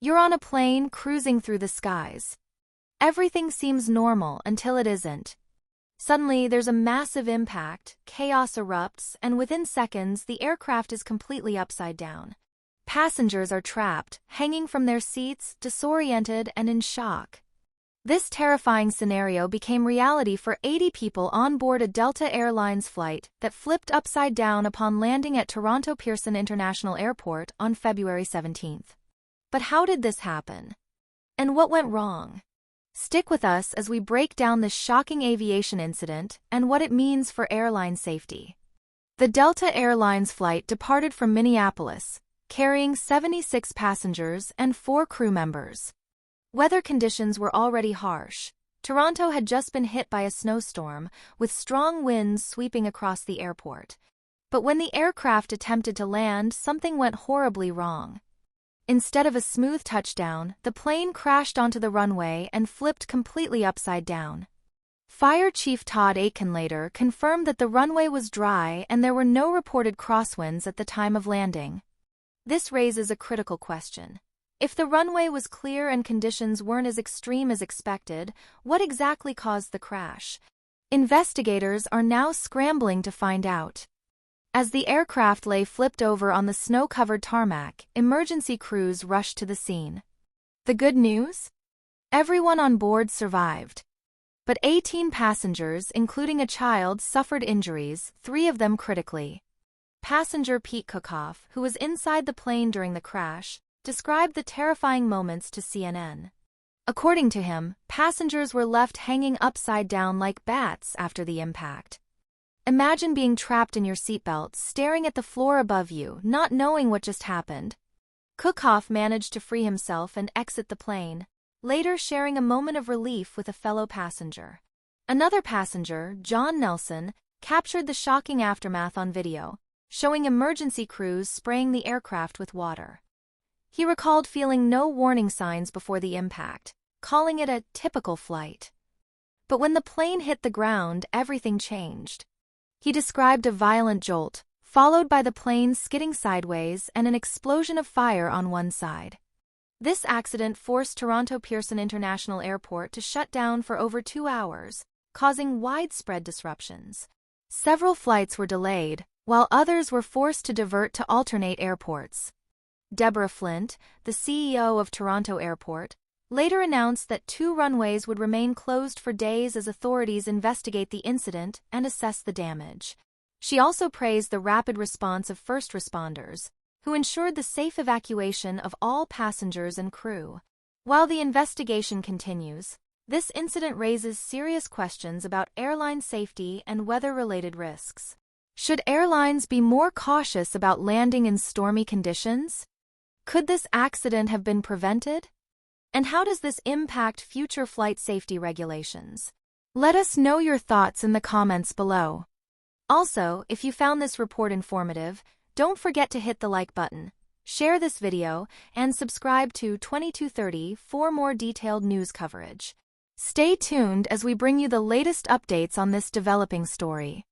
You're on a plane cruising through the skies. Everything seems normal until it isn't. Suddenly, there's a massive impact, chaos erupts, and within seconds, the aircraft is completely upside down. Passengers are trapped, hanging from their seats, disoriented and in shock. This terrifying scenario became reality for 80 people on board a Delta Airlines flight that flipped upside down upon landing at Toronto Pearson International Airport on February 17. But how did this happen? And what went wrong? Stick with us as we break down this shocking aviation incident and what it means for airline safety. The Delta Airlines flight departed from Minneapolis, carrying 76 passengers and 4 crew members. Weather conditions were already harsh. Toronto had just been hit by a snowstorm, with strong winds sweeping across the airport. But when the aircraft attempted to land, something went horribly wrong. Instead of a smooth touchdown, the plane crashed onto the runway and flipped completely upside down. Fire Chief Todd Aitken later confirmed that the runway was dry and there were no reported crosswinds at the time of landing. This raises a critical question. If the runway was clear and conditions weren't as extreme as expected, what exactly caused the crash? Investigators are now scrambling to find out. As the aircraft lay flipped over on the snow-covered tarmac, emergency crews rushed to the scene. The good news? Everyone on board survived. But 18 passengers, including a child, suffered injuries, 3 of them critically. Passenger Pete Cookoff, who was inside the plane during the crash, described the terrifying moments to CNN. According to him, passengers were left hanging upside down like bats after the impact. Imagine being trapped in your seatbelt, staring at the floor above you, not knowing what just happened. Cookoff managed to free himself and exit the plane, later sharing a moment of relief with a fellow passenger. Another passenger, John Nelson, captured the shocking aftermath on video, showing emergency crews spraying the aircraft with water. He recalled feeling no warning signs before the impact, calling it a typical flight. But when the plane hit the ground, everything changed. He described a violent jolt, followed by the plane skidding sideways and an explosion of fire on one side. This accident forced Toronto Pearson International Airport to shut down for over 2 hours, causing widespread disruptions. Several flights were delayed, while others were forced to divert to alternate airports. Deborah Flint, the CEO of Toronto Airport, later announced that 2 runways would remain closed for days as authorities investigate the incident and assess the damage. She also praised the rapid response of first responders, who ensured the safe evacuation of all passengers and crew. While the investigation continues, this incident raises serious questions about airline safety and weather-related risks. Should airlines be more cautious about landing in stormy conditions? Could this accident have been prevented? And how does this impact future flight safety regulations? Let us know your thoughts in the comments below. Also, if you found this report informative, don't forget to hit the like button, share this video, and subscribe to 2230 for more detailed news coverage. Stay tuned as we bring you the latest updates on this developing story.